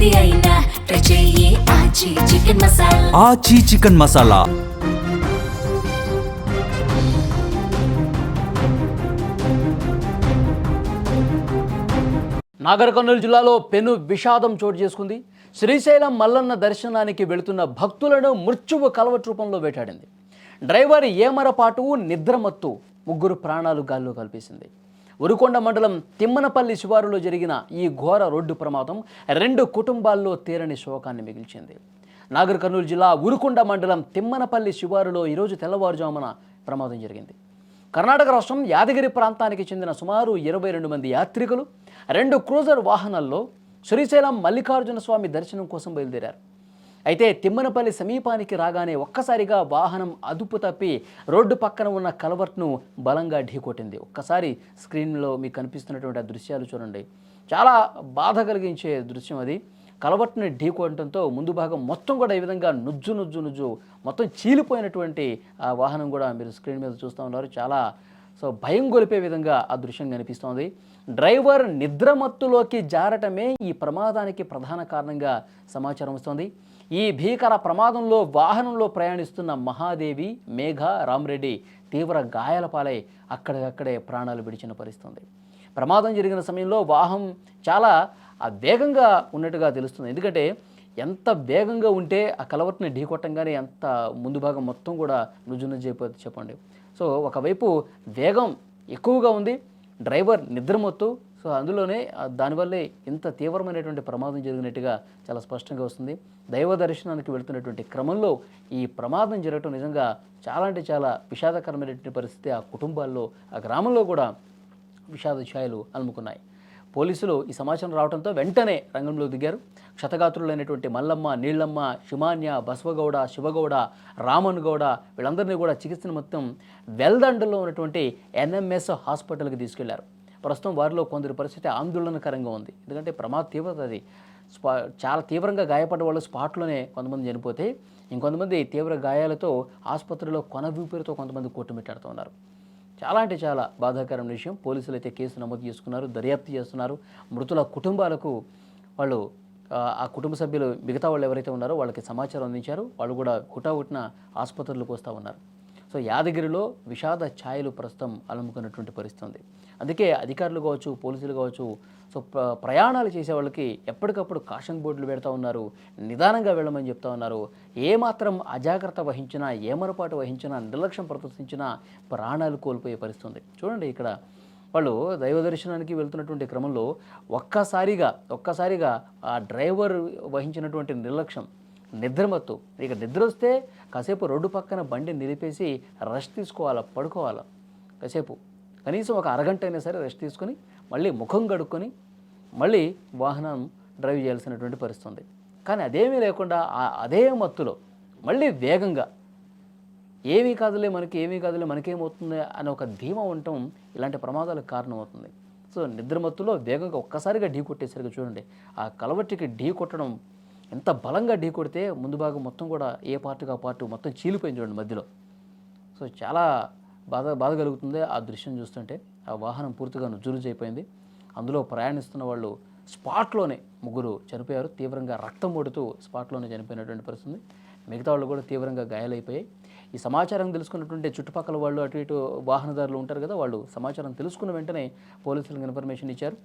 ఏది అయినా ట్రై చెయ్యి ఆచి చికెన్ మసాలా. ఆచి చికెన్ మసాలా. నాగర్ కర్నూలు జిల్లాలో పెను విషాదం చోటు చేసుకుంది. శ్రీశైలం మల్లన్న దర్శనానికి వెళుతున్న భక్తులను మృత్యువు కలవట్ రూపంలో వేటాడింది. డ్రైవర్ ఏమరపాటు నిద్రమత్తు ముగ్గురు ప్రాణాలు గాల్లో కల్పేసింది. ఉరుకొండ మండలం తిమ్మనపల్లి శివారులో జరిగిన ఈ ఘోర రోడ్డు ప్రమాదం 2 కుటుంబాల్లో తీరని శోకాన్ని మిగిల్చింది. నాగర్ కర్నూలు జిల్లా ఉరుకొండ మండలం తిమ్మనపల్లి శివారులో ఈరోజు తెల్లవారుజామున ప్రమాదం జరిగింది. కర్ణాటక రాష్ట్రం యాదగిరి ప్రాంతానికి చెందిన సుమారు 22 మంది యాత్రికులు 2 క్రూజర్ వాహనాల్లో శ్రీశైలం మల్లికార్జున స్వామి దర్శనం కోసం బయలుదేరారు. అయితే తిమ్మనపల్లి సమీపానికి రాగానే ఒక్కసారిగా వాహనం అదుపు తప్పి రోడ్డు పక్కన ఉన్న కలవర్ట్ను బలంగా ఢీకొట్టింది. ఒక్కసారి స్క్రీన్లో మీకు కనిపిస్తున్నటువంటి ఆ దృశ్యాలు చూడండి. చాలా బాధ కలిగించే దృశ్యం అది. కలవర్ట్ని ఢీకొట్టడంతో ముందు భాగం మొత్తం కూడా ఈ విధంగా నుజ్జు మొత్తం చీలిపోయినటువంటి ఆ వాహనం కూడా మీరు స్క్రీన్ మీద చూస్తూ ఉన్నారు. చాలా భయం గొలిపే విధంగా ఆ దృశ్యం కనిపిస్తోంది. డ్రైవర్ నిద్రమత్తులోకి జారటమే ఈ ప్రమాదానికి ప్రధాన కారణంగా సమాచారం వస్తోంది. ఈ భీకర ప్రమాదంలో వాహనంలో ప్రయాణిస్తున్న మహాదేవి, మేఘ, రామరెడ్డి తీవ్ర గాయాల పాలై అక్కడే ప్రాణాలు విడిచిన పరిస్థితుంది. ప్రమాదం జరిగిన సమయంలో వాహనం చాలా వేగంగా ఉన్నట్టుగా తెలుస్తుంది. ఎందుకంటే ఎంత వేగంగా ఉంటే ఆ కలవట్ని ఢీకొట్టంగానే ఎంత ముందు భాగం మొత్తం కూడా నుజ్జునజ్జైపోతుంది చెప్పండి. ఒకవైపు వేగం ఎక్కువగా ఉంది, డ్రైవర్ నిద్రమత్తు. అందులోనే దానివల్లే ఇంత తీవ్రమైనటువంటి ప్రమాదం జరిగినట్టుగా చాలా స్పష్టంగా వస్తుంది. దైవ దర్శనానికి వెళుతున్నటువంటి క్రమంలో ఈ ప్రమాదం జరగటం నిజంగా చాలా అంటే చాలా విషాదకరమైనటువంటి పరిస్థితి. ఆ కుటుంబాల్లో, ఆ గ్రామంలో కూడా విషాద ఛాయలు అలుముకున్నాయి. పోలీసులు ఈ సమాచారం రావడంతో వెంటనే రంగంలో దిగారు. క్షతగాత్రులైనటువంటి మల్లమ్మ, నీళ్ళమ్మ, శిమాన్య, బసవగౌడ, శివగౌడ, రామన్ గౌడ వీళ్ళందరినీ కూడా చికిత్స నిమిత్తం వెల్దండలో ఉన్నటువంటి NMS హాస్పిటల్కి తీసుకెళ్లారు. ప్రస్తుతం వారిలో కొందరి పరిస్థితి ఆందోళనకరంగా ఉంది. ఎందుకంటే ప్రమాద తీవ్రత అది. చాలా తీవ్రంగా గాయపడ్డ వాళ్ళు స్పాట్లోనే కొంతమంది చనిపోతే, ఇంకొంతమంది తీవ్ర గాయాలతో ఆసుపత్రిలో కొన ఊపిరితో కొంతమంది కొట్టుమిట్టాడుతున్నారు. చాలా అంటే చాలా బాధాకరమైన విషయం. పోలీసులు అయితే కేసు నమోదు చేసుకున్నారు, దర్యాప్తు చేస్తున్నారు. మృతుల కుటుంబాలకు వాళ్ళు ఆ కుటుంబ సభ్యులు మిగతా వాళ్ళు ఎవరైతే ఉన్నారో వాళ్ళకి సమాచారం అందించారు. వాళ్ళు కూడా హుటాహుటిన ఆసుపత్రులకు వస్తూ ఉన్నారు. యాదగిరిలో విషాద ఛాయలు ప్రస్తుతం అలుముకున్నటువంటి పరిస్థితి ఉంది. అందుకే అధికారులు కావచ్చు, పోలీసులు కావచ్చు, ప్రయాణాలు చేసే వాళ్ళకి ఎప్పటికప్పుడు కాషన్ బోర్డులు పెడతా ఉన్నారు, నిదానంగా వెళ్ళమని చెప్తా ఉన్నారు. ఏమాత్రం అజాగ్రత్త వహించినా, ఏమరపాటు వహించినా, నిర్లక్ష్యం ప్రదర్శించినా ప్రాణాలు కోల్పోయే పరిస్థితి ఉంది. చూడండి, ఇక్కడ వాళ్ళు దైవ దర్శనానికి వెళ్తున్నటువంటి క్రమంలో ఒక్కసారిగా ఆ డ్రైవర్ వహించినటువంటి నిర్లక్ష్యం, నిద్రమత్తు. ఇక నిద్ర వస్తే కాసేపు రోడ్డు పక్కన బండి నిలిపేసి రెస్ట్ తీసుకోవాలా, పడుకోవాలా, కాసేపు కనీసం ఒక అరగంట అయినా సరే రెస్ట్ తీసుకొని మళ్ళీ ముఖం కడుక్కొని మళ్ళీ వాహనం డ్రైవ్ చేయాల్సినటువంటి పరిస్థితి ఉంది. కానీ అదేమీ లేకుండా అదే మత్తులో మళ్ళీ వేగంగా ఏమీ కాదులే మనకేమవుతుంది అనే ఒక ధీమా ఉండటం ఇలాంటి ప్రమాదాలకు కారణమవుతుంది. నిద్రమత్తులో వేగంగా ఒక్కసారిగా ఢీ కొట్టేసరికి చూడండి, ఆ కలవట్టికి ఢీ కొట్టడం ఎంత బలంగా ఢీ కొడితే ముందు భాగం మొత్తం కూడా ఏ పార్టుగా పార్టు మొత్తం చీలిపోయింది చూడండి మధ్యలో. చాలా బాధ కలుగుతుంది ఆ దృశ్యం చూస్తుంటే. ఆ వాహనం పూర్తిగా నుజ్జునుజ్జైపోయింది. అందులో ప్రయాణిస్తున్న వాళ్ళు స్పాట్లోనే 3 చనిపోయారు. తీవ్రంగా రక్తం ఓడుతూ స్పాట్లోనే చనిపోయినటువంటి పరిస్థితి. మిగతా వాళ్ళు కూడా తీవ్రంగా గాయాలైపోయాయి. ఈ సమాచారం తెలుసుకున్నటువంటి చుట్టుపక్కల వాళ్ళు, అటు ఇటు వాహనదారులు ఉంటారు కదా, వాళ్ళు సమాచారం తెలుసుకున్న వెంటనే పోలీసులకు ఇన్ఫర్మేషన్ ఇచ్చారు.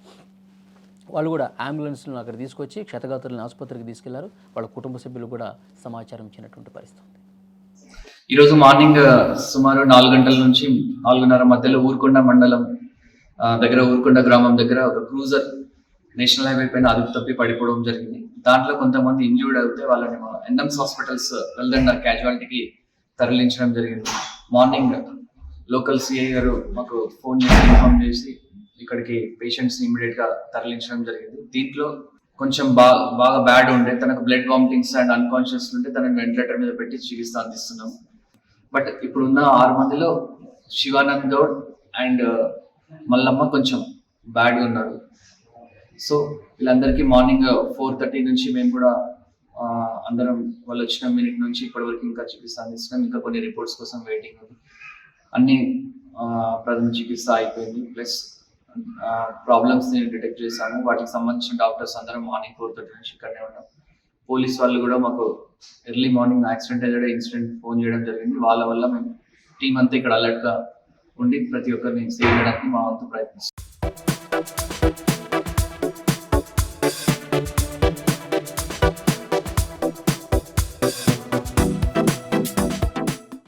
వాళ్ళు కూడా అంబులెన్స్లను అక్కడ తీసుకొచ్చి క్షతగాత్రులను ఆసుపత్రికి తీసుకెళ్లారు. వాళ్ళ కుటుంబ సభ్యులు కూడా సమాచారం ఇచ్చినటువంటి పరిస్థితి. ఈరోజు మార్నింగ్ సుమారు 4 గంటల నుంచి 4:30 మధ్యలో ఊరుకొండ మండలం దగ్గర, ఊరుకొండ గ్రామం దగ్గర ఒక క్రూజర్ నేషనల్ హైవే పైన అదుపు తప్పి పడిపోవడం జరిగింది. దాంట్లో కొంతమంది ఇంజ్యూర్డ్ అయితే వాళ్ళని NMS హాస్పిటల్స్ వెల్దండ క్యాజువాలిటీకి తరలించడం జరిగింది. మార్నింగ్ లోకల్ CI గారు మాకు ఫోన్ చేసి ఇన్ఫార్మ్ చేసి ఇక్కడికి పేషెంట్స్ని ఇమీడియట్గా తరలించడం జరిగింది. దీంట్లో కొంచెం బాగా బ్యాడ్ ఉండే, తనకు బ్లడ్ వామిటింగ్స్ అండ్ అన్కాన్షియస్ ఉంటే తనని వెంటిలేటర్ మీద పెట్టి చికిత్స అందిస్తున్నాం. బట్ ఇప్పుడున్న 6 మందిలో శివానంద్ గౌడ్ అండ్ మల్లమ్మ కొంచెం బ్యాడ్గా ఉన్నారు. వీళ్ళందరికీ మార్నింగ్ 4:30 నుంచి మేము కూడా అందరం వాళ్ళు వచ్చిన మినిట్ నుంచి ఇప్పటివరకు ఇంకా చికిత్స అందిస్తున్నాం. ఇంకా కొన్ని రిపోర్ట్స్ కోసం వెయిటింగ్ ఉంది. అన్ని ప్రథమ చికిత్స అయిపోయింది. ప్లస్ ప్రాబ్లమ్స్ ని డిటెక్ట్ చేసాము. వాటికి సంబంధించిన డాక్టర్స్ అందరం మార్నింగ్ 4:30 నుంచి ఇక్కడనే ఉన్నాం. పోలీస్ వాళ్ళు కూడా మాకు ఎర్లీ మార్నింగ్ యాక్సిడెంట్ అయ్యే ఇన్సిడెంట్ ఫోన్ చేయడం జరిగింది. వాళ్ళ వల్ల మేము టీం అంతా ఇక్కడ అలర్ట్ గా ఉండి ప్రతి ఒక్కరిని సేవ్ చేయడానికి మా వంతు ప్రయత్నిస్తాం.